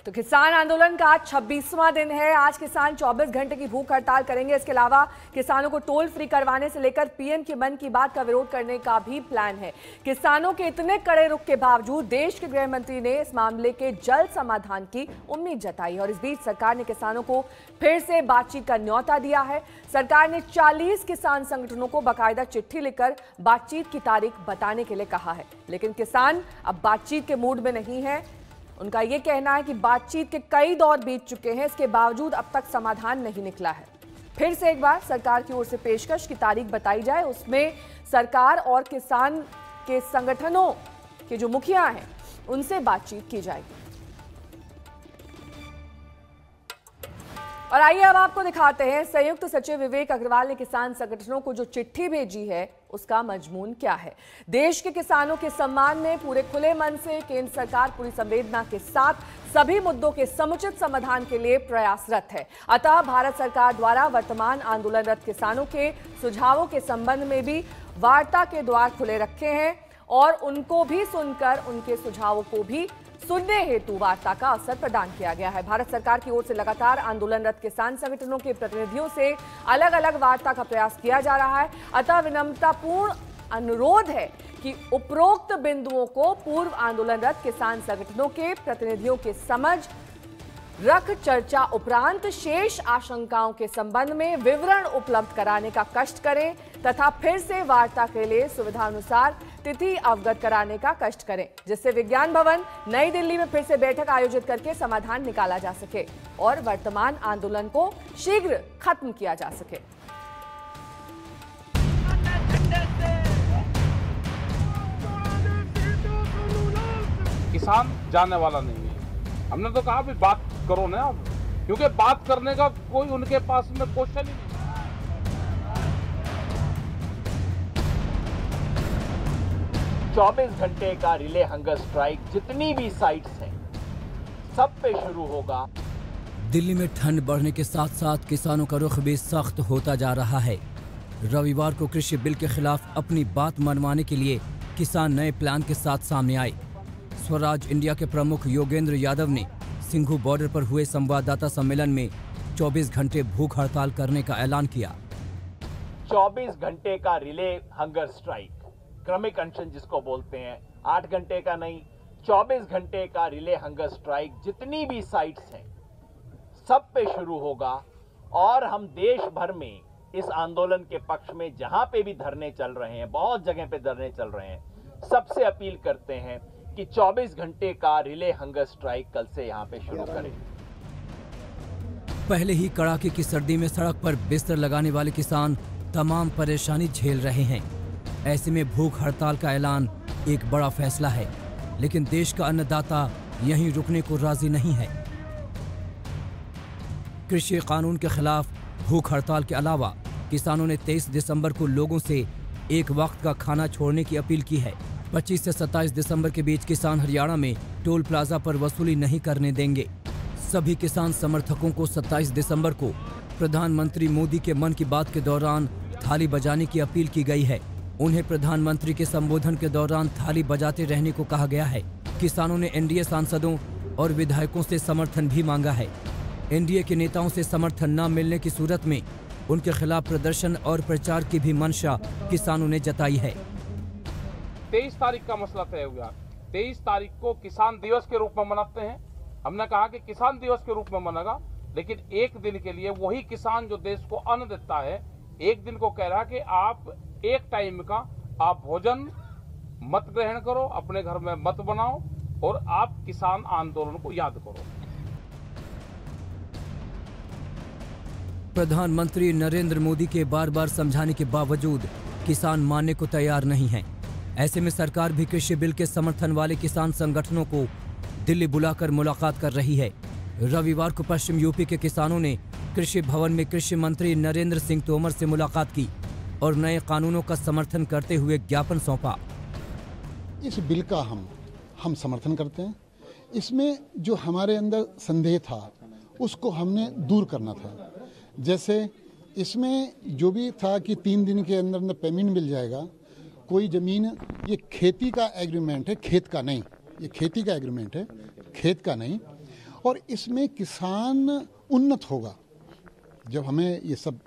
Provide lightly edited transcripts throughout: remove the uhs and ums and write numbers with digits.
तो किसान आंदोलन का आज 26वां दिन है। आज किसान 24 घंटे की भूख हड़ताल करेंगे। इसके अलावा किसानों को टोल फ्री करवाने से लेकर पीएम के मन की बात का विरोध करने का भी प्लान है। किसानों के इतने कड़े रुख के बावजूद देश के गृह मंत्री ने इस मामले के जल्द समाधान की उम्मीद जताई और इस बीच सरकार ने किसानों को फिर से बातचीत का न्योता दिया है। सरकार ने 40 किसान संगठनों को बाकायदा चिट्ठी लिखकर बातचीत की तारीख बताने के लिए कहा है, लेकिन किसान अब बातचीत के मूड में नहीं है। उनका यह कहना है कि बातचीत के कई दौर बीत चुके हैं, इसके बावजूद अब तक समाधान नहीं निकला है। फिर से एक बार सरकार की ओर से पेशकश की तारीख बताई जाए, उसमें सरकार और किसान के संगठनों के जो मुखिया हैं उनसे बातचीत की जाएगी। और आइए अब आपको दिखाते हैं संयुक्त सचिव विवेक अग्रवाल ने किसान संगठनों को जो चिट्ठी भेजी है उसका मजमून क्या है। देश के किसानों के सम्मान में पूरे खुले मन से केंद्र सरकार पूरी संवेदना के साथ सभी मुद्दों के समुचित समाधान के लिए प्रयासरत है। अतः भारत सरकार द्वारा वर्तमान आंदोलनरत किसानों के सुझावों के संबंध में भी वार्ता के द्वार खुले रखे हैं और उनको भी सुनकर उनके सुझावों को भी सुनने हेतु वार्ता का अवसर प्रदान किया गया है। भारत सरकार की ओर से लगातार आंदोलनरत किसान संगठनों के प्रतिनिधियों से अलग अलग वार्ता का प्रयास किया जा रहा है। अतः विनम्रतापूर्ण अनुरोध है कि उपरोक्त बिंदुओं को पूर्व आंदोलनरत किसान संगठनों के प्रतिनिधियों के समझ रख चर्चा उपरांत शेष आशंकाओं के संबंध में विवरण उपलब्ध कराने का कष्ट करें तथा फिर से वार्ता के लिए सुविधानुसार तिथि अवगत कराने का कष्ट करें, जिससे विज्ञान भवन नई दिल्ली में फिर से बैठक आयोजित करके समाधान निकाला जा सके और वर्तमान आंदोलन को शीघ्र खत्म किया जा सके। किसान जानने वाला नहीं है। हमने तो कहा भी बात करो ना अब, क्योंकि बात करने का कोई उनके पास में क्वेश्चन ही नहीं। 24 घंटे का रिले हंगर स्ट्राइक जितनी भी साइट्स हैं सब पे शुरू होगा। दिल्ली में ठंड बढ़ने के साथ साथ किसानों का रुख भी सख्त होता जा रहा है। रविवार को कृषि बिल के खिलाफ अपनी बात मनवाने के लिए किसान नए प्लान के साथ सामने आए। स्वराज इंडिया के प्रमुख योगेंद्र यादव ने सिंघू बॉर्डर पर हुए संवाददाता सम्मेलन में 24 घंटे भूख हड़ताल करने का ऐलान किया। 24 घंटे का रिले हंगर स्ट्राइक, क्रमिक अनशन जिसको बोलते हैं, 8 घंटे का नहीं, 24 घंटे का रिले हंगर स्ट्राइक जितनी भी साइट्स हैं सब पे शुरू होगा। और हम देश भर में इस आंदोलन के पक्ष में जहां पे भी धरने चल रहे हैं, बहुत जगह पे धरने चल रहे हैं, सबसे अपील करते हैं कि 24 घंटे का रिले हंगर स्ट्राइक कल से यहां पे शुरू करें। पहले ही कड़ाके की सर्दी में सड़क पर बिस्तर लगाने वाले किसान तमाम परेशानी झेल रहे हैं। ऐसे में भूख हड़ताल का ऐलान एक बड़ा फैसला है, लेकिन देश का अन्नदाता यहीं रुकने को राजी नहीं है। कृषि कानून के खिलाफ भूख हड़ताल के अलावा किसानों ने 23 दिसंबर को लोगों से एक वक्त का खाना छोड़ने की अपील की है। 25 से 27 दिसंबर के बीच किसान हरियाणा में टोल प्लाजा पर वसूली नहीं करने देंगे। सभी किसान समर्थकों को 27 दिसंबर को प्रधानमंत्री मोदी के मन की बात के दौरान थाली बजाने की अपील की गई है। उन्हें प्रधानमंत्री के संबोधन के दौरान थाली बजाते रहने को कहा गया है। किसानों ने एनडीए सांसदों और विधायकों से समर्थन भी मांगा है। एनडीए के नेताओं से समर्थन न मिलने की सूरत में उनके खिलाफ प्रदर्शन और प्रचार की भी मंशा किसानों ने जताई है। 23 तारीख का मसला तय हुआ। 23 तारीख को किसान दिवस के रूप में मनाते हैं। हमने कहा कि किसान दिवस के रूप में मनागा, लेकिन एक दिन के लिए वही किसान जो देश को अन्न देता है, एक दिन को कह रहा कि आप एक टाइम का आप भोजन मत ग्रहण करो, अपने घर में मत बनाओ और आप किसान आंदोलन को याद करो। प्रधानमंत्री नरेंद्र मोदी के बार बार समझाने के बावजूद किसान मानने को तैयार नहीं हैं। ऐसे में सरकार भी कृषि बिल के समर्थन वाले किसान संगठनों को दिल्ली बुलाकर मुलाकात कर रही है। रविवार को पश्चिम यूपी के किसानों ने कृषि भवन में कृषि मंत्री नरेंद्र सिंह तोमर से मुलाकात की और नए कानूनों का समर्थन करते हुए ज्ञापन सौंपा। इस बिल का हम समर्थन करते हैं। इसमें जो हमारे अंदर संदेह था उसको हमने दूर करना था। जैसे इसमें जो भी था कि 3 दिन के अंदर अंदर पेमेंट मिल जाएगा। कोई ज़मीन, ये खेती का एग्रीमेंट है, खेत का नहीं। ये खेती का एग्रीमेंट है, खेत का नहीं। और इसमें किसान उन्नत होगा जब हमें ये सब,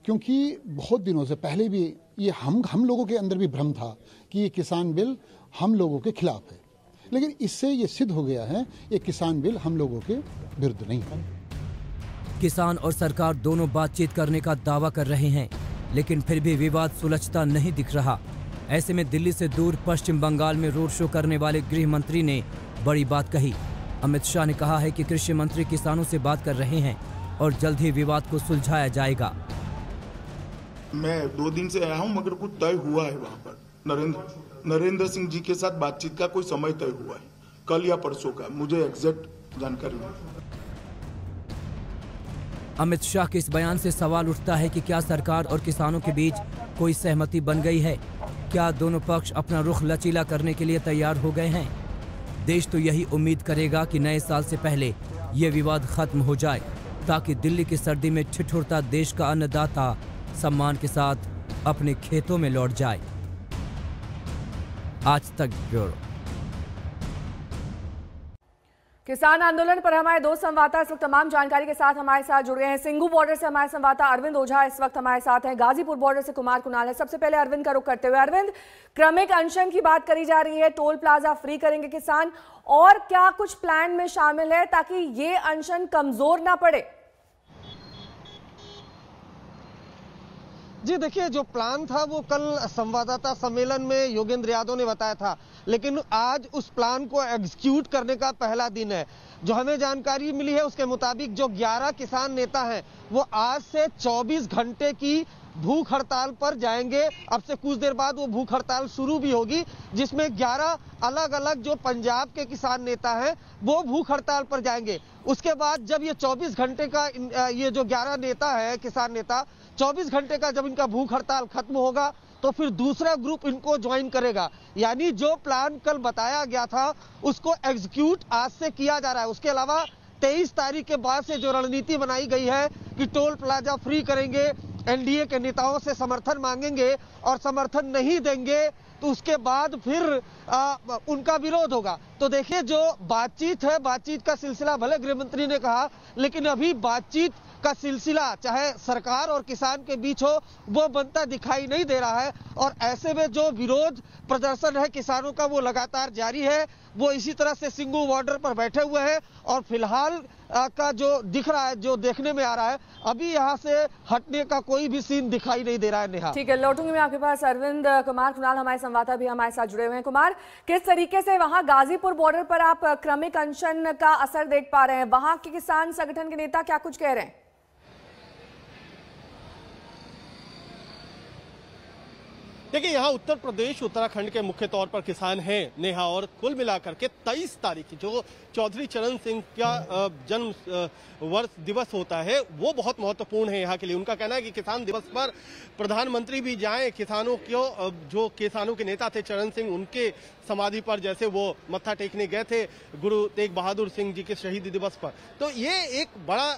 क्योंकि बहुत दिनों से पहले भी ये हम लोगों के अंदर भी भ्रम था कि ये किसान बिल हम लोगों के खिलाफ है, लेकिन इससे ये सिद्ध हो गया है ये किसान बिल हम लोगों के विरुद्ध नहीं है। किसान और सरकार दोनों बातचीत करने का दावा कर रहे हैं, लेकिन फिर भी विवाद सुलझता नहीं दिख रहा। ऐसे में दिल्ली से दूर पश्चिम बंगाल में रोड शो करने वाले गृह मंत्री ने बड़ी बात कही। अमित शाह ने कहा है कि कृषि मंत्री किसानों से बात कर रहे हैं और जल्द ही विवाद को सुलझाया जाएगा। मैं 2 दिन से आया हूं, मगर कुछ तय हुआ है वहां पर। नरेंद्र सिंह जी के साथ बातचीत का कोई समय तय हुआ है, कल या परसों का, मुझे एग्जैक्ट जानकारी नहीं। अमित शाह के इस बयान से सवाल उठता है कि क्या सरकार और किसानों के बीच कोई सहमति बन गई है? क्या दोनों पक्ष अपना रुख लचीला करने के लिए तैयार हो गए हैं? देश तो यही उम्मीद करेगा कि नए साल से पहले ये विवाद खत्म हो जाए, ताकि दिल्ली की सर्दी में ठिठुरता देश का अन्नदाता सम्मान के साथ अपने खेतों में लौट जाए। आज तक ब्यूरो। किसान आंदोलन पर हमारे 2 संवाददाता इस वक्त तमाम जानकारी के साथ हमारे साथ जुड़ गए हैं। सिंघू बॉर्डर से हमारे संवाददाता अरविंद ओझा इस वक्त हमारे साथ हैं। गाजीपुर बॉर्डर से कुमार कुणाल है। सबसे पहले अरविंद का रुख करते हुए, अरविंद, क्रमिक अनशन की बात करी जा रही है, टोल प्लाजा फ्री करेंगे किसान, और क्या कुछ प्लान में शामिल है ताकि ये अनशन कमजोर ना पड़े? जी देखिए, जो प्लान था वो कल संवाददाता सम्मेलन में योगेंद्र यादव ने बताया था, लेकिन आज उस प्लान को एग्जीक्यूट करने का पहला दिन है। जो हमें जानकारी मिली है उसके मुताबिक जो 11 किसान नेता हैं वो आज से 24 घंटे की भूख हड़ताल पर जाएंगे। अब से कुछ देर बाद वो भूख हड़ताल शुरू भी होगी, जिसमें 11 अलग अलग जो पंजाब के किसान नेता हैं वो भूख हड़ताल पर जाएंगे। उसके बाद जब ये 24 घंटे का ये जो 11 नेता है, किसान नेता, 24 घंटे का जब इनका भूख हड़ताल खत्म होगा तो फिर दूसरा ग्रुप इनको ज्वाइन करेगा। यानी जो प्लान कल बताया गया था उसको एग्जीक्यूट आज से किया जा रहा है। उसके अलावा 23 तारीख के बाद से जो रणनीति बनाई गई है कि टोल प्लाजा फ्री करेंगे, एनडीए के नेताओं से समर्थन मांगेंगे और समर्थन नहीं देंगे तो उसके बाद फिर उनका विरोध होगा। तो देखिए, जो बातचीत है, बातचीत का सिलसिला भले गृह मंत्री ने कहा, लेकिन अभी बातचीत का सिलसिला चाहे सरकार और किसान के बीच हो वो बनता दिखाई नहीं दे रहा है। और ऐसे में जो विरोध प्रदर्शन है किसानों का वो लगातार जारी है। वो इसी तरह से सिंघू बॉर्डर पर बैठे हुए हैं और फिलहाल का जो दिख रहा है, जो देखने में आ रहा है, अभी यहाँ से हटने का कोई भी सीन दिखाई नहीं दे रहा है। नेहा, ठीक है, लौटूंगी मैं आपके पास। अरविंद, कुमार कुणाल हमारे संवाददाता भी हमारे साथ जुड़े हुए हैं। कुमार, किस तरीके से वहां गाजीपुर बॉर्डर पर आप क्रमिक अनशन का असर देख पा रहे हैं? वहां के किसान संगठन के नेता क्या कुछ कह रहे हैं? देखिए, यहाँ उत्तर प्रदेश उत्तराखंड के मुख्य तौर पर किसान हैं नेहा, और कुल मिलाकर के 23 तारीख जो चौधरी चरण सिंह का जन्म वर्ष दिवस होता है वो बहुत महत्वपूर्ण है यहाँ के लिए। उनका कहना है कि किसान दिवस पर प्रधानमंत्री भी जाएं, किसानों को, जो किसानों के नेता थे चरण सिंह, उनके समाधि पर जैसे वो मत्था टेकने गए थे गुरु तेग बहादुर सिंह जी के शहीदी दिवस पर। तो ये एक बड़ा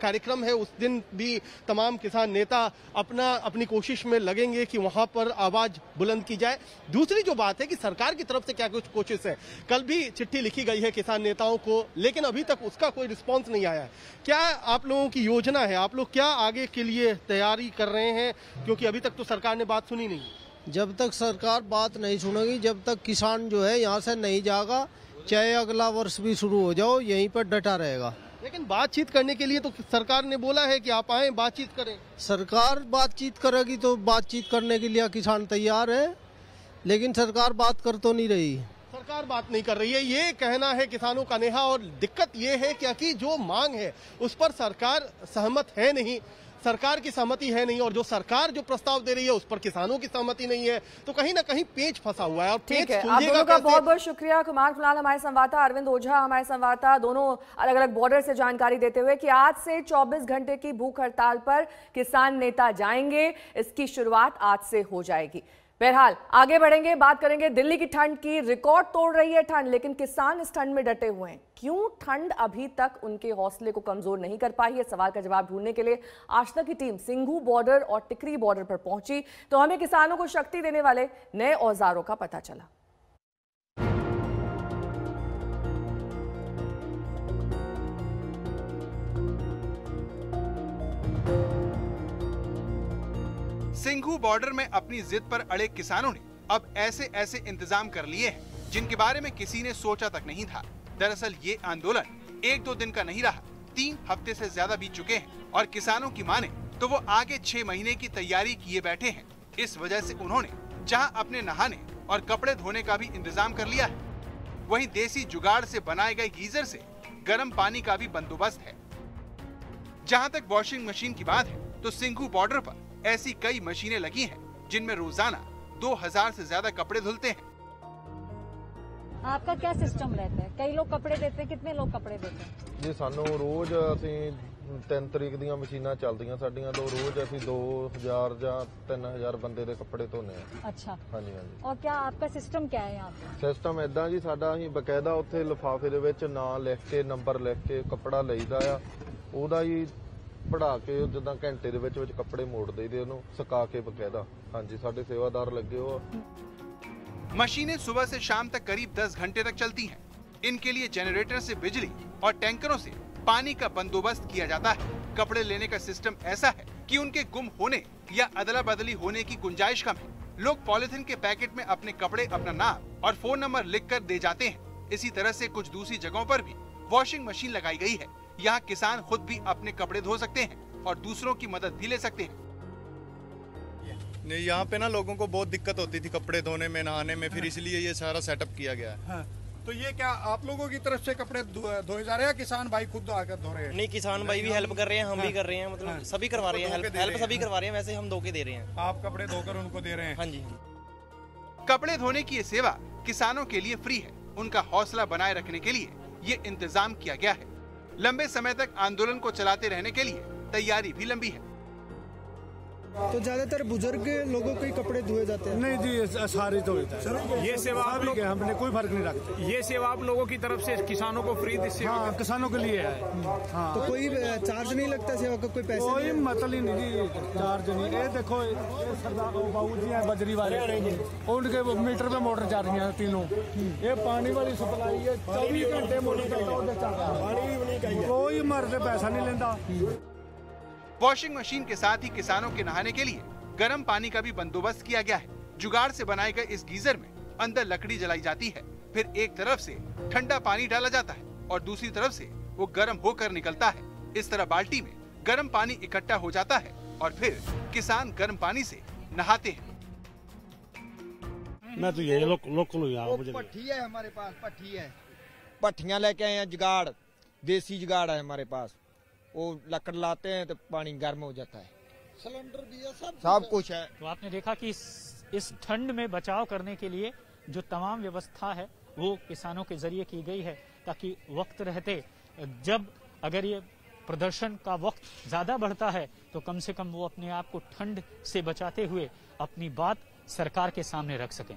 कार्यक्रम है। उस दिन भी तमाम किसान नेता अपनी कोशिश में लगेंगे कि वहां पर आवाज बुलंद की जाए। दूसरी जो बात है कि सरकार की तरफ से क्या कुछ कोशिश है, कल भी चिट्ठी लिखी गई है किसान नेताओं को, लेकिन अभी तक उसका कोई रिस्पांस नहीं आया है। क्या आप लोगों की योजना है, आप लोग क्या आगे के लिए तैयारी कर रहे हैं, क्योंकि अभी तक तो सरकार ने बात सुनी नहीं? जब तक सरकार बात नहीं सुनेगी, जब तक किसान जो है यहाँ से नहीं जाएगा, चाहे अगला वर्ष भी शुरू हो जाओ, यहीं पर डटा रहेगा। लेकिन बातचीत करने के लिए तो सरकार ने बोला है कि आप आए बातचीत करें। सरकार बातचीत करेगी तो बातचीत करने के लिए किसान तैयार है, लेकिन सरकार बात कर तो नहीं रही। सरकार बात नहीं कर रही है, ये कहना है किसानों का नेहा। और दिक्कत ये है कि जो मांग है उस पर सरकार सहमत है नहीं। सरकार की सहमति है नहीं, और जो सरकार जो प्रस्ताव दे रही है उस पर किसानों की सहमति नहीं है, तो कहीं ना कहीं पेच फंसा हुआ है। और ठीक है, आप दोनों का बहुत बहुत शुक्रिया। कुमार कुणाल हमारे संवाददाता, अरविंद ओझा हमारे संवाददाता, दोनों अलग अलग बॉर्डर से जानकारी देते हुए कि आज से 24 घंटे की भूख हड़ताल पर किसान नेता जाएंगे। इसकी शुरुआत आज से हो जाएगी। बहरहाल आगे बढ़ेंगे, बात करेंगे दिल्ली की ठंड की। रिकॉर्ड तोड़ रही है ठंड, लेकिन किसान इस ठंड में डटे हुए हैं। क्यों ठंड अभी तक उनके हौसले को कमजोर नहीं कर पाई है? सवाल का जवाब ढूंढने के लिए आज तक की टीम सिंघू बॉर्डर और टिकरी बॉर्डर पर पहुंची, तो हमें किसानों को शक्ति देने वाले नए औजारों का पता चला। सिंघू बॉर्डर में अपनी जिद पर अड़े किसानों ने अब ऐसे ऐसे इंतजाम कर लिए हैं जिनके बारे में किसी ने सोचा तक नहीं था। दरअसल ये आंदोलन 1-2 दिन का नहीं रहा, 3 हफ्ते से ज्यादा बीत चुके हैं और किसानों की माने तो वो आगे 6 महीने की तैयारी किए बैठे हैं। इस वजह से उन्होंने जहां अपने नहाने और कपड़े धोने का भी इंतजाम कर लिया है, वहीं देसी जुगाड़ से बनाए गए गीजर से गर्म पानी का भी बंदोबस्त है। जहां तक वॉशिंग मशीन की बात है तो सिंघू बॉर्डर पर ऐसी कई मशीनें लगी हैं जिनमें रोजाना 2000 से ज्यादा कपड़े धुलते हैं। आपका क्या सिस्टम रहता है? कई लोग कपड़े देते हैं, कितने लोग कपड़े देते हैं जी? सानू रोज ਅਸੀਂ 3 ਤਰੀਕ ਦੀਆਂ ਮਸ਼ੀਨਾਂ ਚੱਲਦੀਆਂ ਸਾਡੀਆਂ, तो रोज ਅਸੀਂ 2000 ਜਾਂ 3000 ਬੰਦੇ ਦੇ ਕੱਪੜੇ ਧੋਨੇ ਆ। अच्छा, ਹਾਂਜੀ ਹਾਂਜੀ। और क्या आपका सिस्टम क्या है यहाँ पे? ਸਿਸਟਮ ਇਦਾਂ ਜੀ, ਸਾਡਾ ਅਸੀਂ ਬਕਾਇਦਾ ਉੱਥੇ ਲਿਫਾਫੇ ਦੇ ਵਿੱਚ ਨਾਂ ਲਿਖ ਕੇ, ਨੰਬਰ ਲਿਖ ਕੇ ਕੱਪੜਾ ਲਈਦਾ ਆ। ਉਹਦਾ ਜੀ ਪੜਾ ਕੇ ਜਿੱਦਾਂ ਘੰਟੇ ਦੇ ਵਿੱਚ ਕੱਪੜੇ ਮੋੜ ਦੇਈਦੇ, ਉਹਨੂੰ ਸੁਕਾ ਕੇ ਬਕਾਇਦਾ। ਹਾਂਜੀ, ਸਾਡੇ ਸੇਵਾਦਾਰ ਲੱਗੇ ਹੋ। मशीनें सुबह से शाम तक करीब 10 घंटे तक चलती हैं। इनके लिए जनरेटर से बिजली और टैंकरों से पानी का बंदोबस्त किया जाता है। कपड़े लेने का सिस्टम ऐसा है कि उनके गुम होने या अदला बदली होने की गुंजाइश कम है। लोग पॉलिथीन के पैकेट में अपने कपड़े, अपना नाम और फोन नंबर लिखकर दे जाते हैं। इसी तरह से कुछ दूसरी जगहों पर भी वॉशिंग मशीन लगाई गई है। यहाँ किसान खुद भी अपने कपड़े धो सकते हैं और दूसरों की मदद भी ले सकते हैं। नहीं, यहाँ पे ना लोगों को बहुत दिक्कत होती थी कपड़े धोने में, नहाने में, फिर इसलिए ये सारा सेटअप किया गया है। हाँ। तो ये क्या आप लोगों की तरफ से कपड़े धोए जा रहे हैं, किसान भाई खुद आकर धो रहे हैं? नहीं, किसान भाई भी हेल्प कर रहे हैं, हम भी कर रहे हैं, मतलब सभी करवा रहे हैं, हेल्प सभी करवा रहे हैं। वैसे हम धो के दे रहे हैं। आप कपड़े धोकर उनको दे रहे हैं? हाँ जी। कपड़े धोने की ये सेवा किसानों के लिए फ्री है। उनका हौसला बनाए रखने के लिए ये इंतजाम किया गया है। लंबे समय तक आंदोलन को चलाते रहने के लिए तैयारी भी लंबी है। तो ज्यादातर बुजुर्ग लोगों के कपड़े धोए जाते हैं? नहीं जी, सारे धोए जाते हैं। ये सेवा आप लोग, हमने कोई फर्क नहीं रखते। ये सेवा आप लोगों की तरफ से किसानों को फ्री? हाँ, किसानों के लिए है। हाँ। तो कोई चार्ज नहीं लगता सेवा का? कोई पैसे? कोई मतलब ही नहीं जी, चार्ज नहीं। ये देखो सरदार बाबू जी है बजरी वाले, उनके मीटर पे मोटर चल रही है तीनों। ये पानी वाली सप्लाई है, 24 घंटे मोटर चलता है, कोई मर्द पैसा नहीं लेता। वॉशिंग मशीन के साथ ही किसानों के नहाने के लिए गर्म पानी का भी बंदोबस्त किया गया है। जुगाड़ से बनाए गए इस गीजर में अंदर लकड़ी जलाई जाती है, फिर एक तरफ से ठंडा पानी डाला जाता है और दूसरी तरफ से वो गर्म होकर निकलता है। इस तरह बाल्टी में गर्म पानी इकट्ठा हो जाता है और फिर किसान गर्म पानी से नहाते हैं। मैं तो यही लोकल पट्टी है हमारे पास, पट्टी है, पट्टियां लेके आए हैं, जुगाड़, देसी जुगाड़ है हमारे पास। वो लकड़ लाते हैं तो पानी गर्म हो जाता है, सिलेंडर भी है, सब कुछ है। तो आपने देखा कि इस ठंड में बचाव करने के लिए जो तमाम व्यवस्था है वो किसानों के जरिए की गई है, ताकि वक्त रहते जब अगर ये प्रदर्शन का वक्त ज्यादा बढ़ता है तो कम से कम वो अपने आप को ठंड से बचाते हुए अपनी बात सरकार के सामने रख सकें।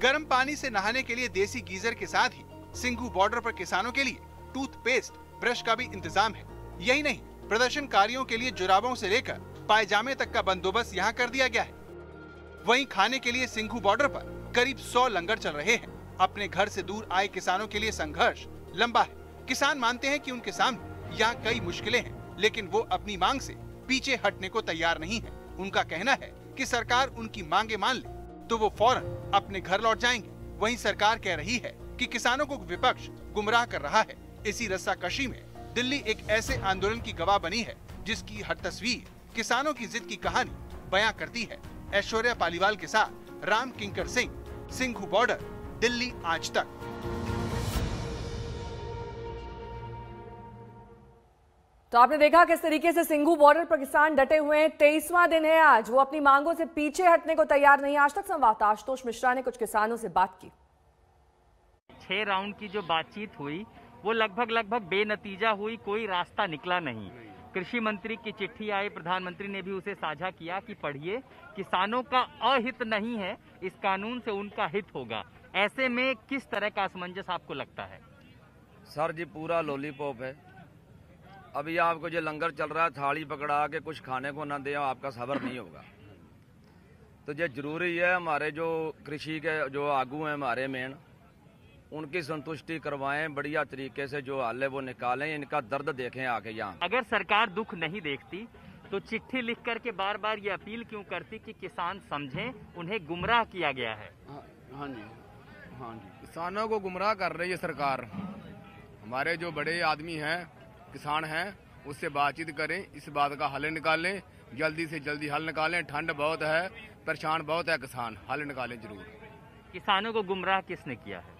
गर्म पानी से नहाने के लिए देसी गीजर के साथ ही सिंघू बॉर्डर पर किसानों के लिए टूथपेस्ट, ब्रश का भी इंतजाम है। यही नहीं, प्रदर्शनकारियों के लिए जुराबों से लेकर पायजामे तक का बंदोबस्त यहाँ कर दिया गया है। वहीं खाने के लिए सिंघू बॉर्डर पर करीब 100 लंगर चल रहे हैं। अपने घर से दूर आए किसानों के लिए संघर्ष लंबा है। किसान मानते हैं कि उनके सामने यहाँ कई मुश्किलें हैं, लेकिन वो अपनी मांग से पीछे हटने को तैयार नहीं है। उनका कहना है कि सरकार उनकी मांगे मान ले तो वो फौरन अपने घर लौट जाएंगे। वहीं सरकार कह रही है कि किसानों को विपक्ष गुमराह कर रहा है। इसी रस्साकशी में दिल्ली एक ऐसे आंदोलन की गवाह बनी है जिसकी हर तस्वीर किसानों की जिद की कहानी बयां करती है। ऐश्वर्या पालीवाल के साथ राम किंकर सिंह, सिंघू बॉर्डर, दिल्ली आज तक। तो आपने देखा किस तरीके से सिंघू बॉर्डर पर किसान डटे हुए हैं। 23वां दिन है आज, वो अपनी मांगों से पीछे हटने को तैयार नहीं। आज तक संवाददाता आशुतोष मिश्रा ने कुछ किसानों से बात की। 6 राउंड की जो बातचीत हुई वो लगभग बेनतीजा हुई, कोई रास्ता निकला नहीं। कृषि मंत्री की चिट्ठी आई, प्रधानमंत्री ने भी उसे साझा किया कि पढ़िए, किसानों का अहित नहीं है, इस कानून से उनका हित होगा। ऐसे में किस तरह का असमंजस आपको लगता है? सर जी पूरा लॉलीपॉप है। अभी आपको जो लंगर चल रहा है, थाली पकड़ा के कुछ खाने को ना दे, आपका सबर नहीं होगा। तो ये जरूरी है हमारे जो कृषि के जो आगू हैं हमारे मेन, उनकी संतुष्टि करवाएं, बढ़िया तरीके से जो हल है वो निकालें, इनका दर्द देखें आके यहाँ। अगर सरकार दुख नहीं देखती तो चिट्ठी लिख करके बार बार ये अपील क्यों करती कि किसान समझें उन्हें गुमराह किया गया है? हाँ जी, किसानों को गुमराह कर रही है सरकार। हमारे जो बड़े आदमी हैं, किसान हैं, उससे बातचीत करें, इस बात का हल निकालें, जल्दी से जल्दी हल निकालें। ठंड बहुत है, परेशान बहुत है किसान, हल निकालें जरूर। किसानों को गुमराह किसने किया है?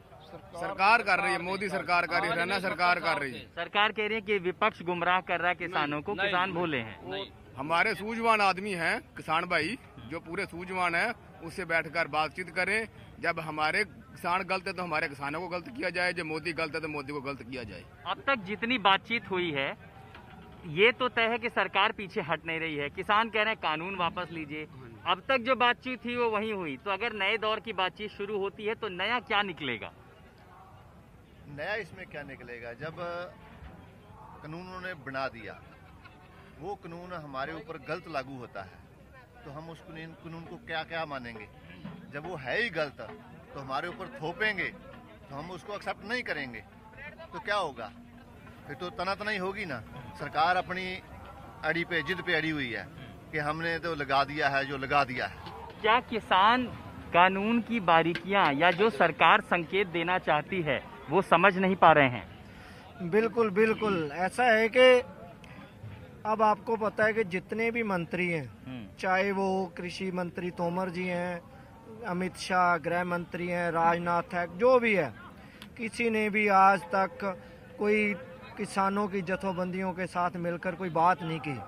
सरकार कर रही है, मोदी सरकार कर रही है, हरियाणा सरकार कर रही है। सरकार कह रही है कि विपक्ष गुमराह कर रहा है किसानों को, किसान भोले हैं। हमारे सूझवान आदमी हैं किसान भाई, जो पूरे सूझवान है, उससे बैठकर बातचीत करें। जब हमारे किसान गलत है तो हमारे किसानों को गलत किया जाए, जब मोदी गलत है तो मोदी को गलत किया जाए। अब तक जितनी बातचीत हुई है ये तो तय है कि सरकार पीछे हट नहीं रही है। किसान कह रहे हैं कानून वापस लीजिए। अब तक जो बातचीत थी वो वही हुई, तो अगर नए दौर की बातचीत शुरू होती है तो नया क्या निकलेगा? नया इसमें क्या निकलेगा? जब कानून उन्होंने बना दिया, वो कानून हमारे ऊपर गलत लागू होता है, तो हम उस कानून को क्या क्या मानेंगे? जब वो है ही गलत तो हमारे ऊपर थोपेंगे तो हम उसको एक्सेप्ट नहीं करेंगे, तो क्या होगा? फिर तो तनातनी होगी ना। सरकार अपनी अड़ी पे, जिद पे अड़ी हुई है कि हमने तो लगा दिया है जो लगा दिया है। क्या किसान कानून की बारीकियां या जो सरकार संकेत देना चाहती है वो समझ नहीं पा रहे हैं? बिल्कुल बिल्कुल ऐसा है कि अब आपको पता है कि जितने भी मंत्री हैं, चाहे वो कृषि मंत्री तोमर जी हैं, अमित शाह गृह मंत्री हैं, राजनाथ है, जो भी है, किसी ने भी आज तक कोई किसानों की जथोबंदियों के साथ मिलकर कोई बात नहीं की।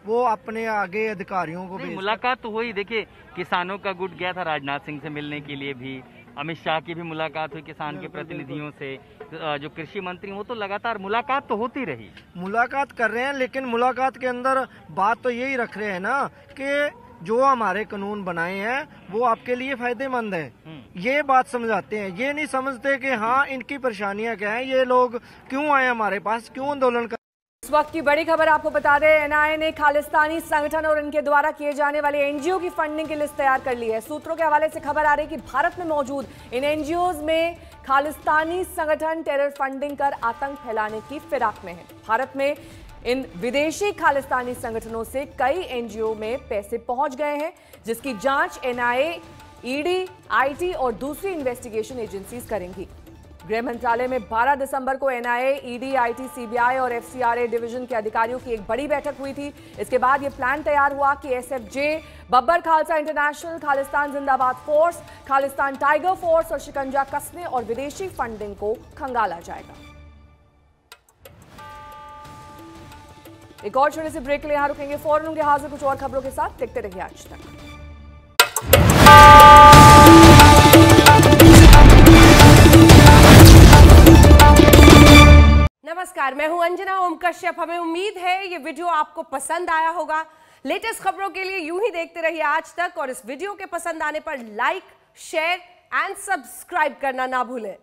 वो अपने आगे अधिकारियों को भी मुलाकात तो हुई। देखिए, किसानों का गुट गया था राजनाथ सिंह से मिलने के लिए भी, अमित शाह की भी मुलाकात हुई किसान के प्रतिनिधियों से, जो कृषि मंत्री वो तो लगातार मुलाकात तो होती रही। मुलाकात कर रहे हैं, लेकिन मुलाकात के अंदर बात तो यही रख रहे हैं ना कि जो हमारे कानून बनाए हैं वो आपके लिए फायदेमंद है। ये बात समझाते हैं, ये नहीं समझते कि हाँ इनकी परेशानियां क्या हैं, ये लोग क्यों आए हमारे पास, क्यों आंदोलन कर। इस वक्त की बड़ी खबर आपको बता दें, एनआईए ने खालिस्तानी संगठन और इनके द्वारा किए जाने वाले एनजीओ की फंडिंग की लिस्ट तैयार कर ली है। सूत्रों के हवाले से खबर आ रही है कि भारत में मौजूद इन एनजीओज में खालिस्तानी संगठन टेरर फंडिंग कर आतंक फैलाने की फिराक में है। भारत में इन विदेशी खालिस्तानी संगठनों से कई एनजीओ में पैसे पहुंच गए हैं, जिसकी जांच एनआईए, ईडी, आईटी और दूसरी इन्वेस्टिगेशन एजेंसीज करेंगी। गृह मंत्रालय में 12 दिसंबर को एनआईए, ईडी, आईटी, सीबीआई और एफसीआरए डिवीजन के अधिकारियों की एक बड़ी बैठक हुई थी। इसके बाद यह प्लान तैयार हुआ कि एसएफजे, बब्बर खालसा इंटरनेशनल, खालिस्तान जिंदाबाद फोर्स, खालिस्तान टाइगर फोर्स और शिकंजा कसने और विदेशी फंडिंग को खंगाला जाएगा। एक और छोटे से ब्रेक के लिए यहां रुकेंगे, फौरन होंगे हाजिर कुछ और खबरों के साथ। देखते रहिए आज तक। नमस्कार, मैं हूं अंजना ओम कश्यप। हमें उम्मीद है ये वीडियो आपको पसंद आया होगा। लेटेस्ट खबरों के लिए यूं ही देखते रहिए आज तक, और इस वीडियो के पसंद आने पर लाइक, शेयर एंड सब्सक्राइब करना ना भूलें।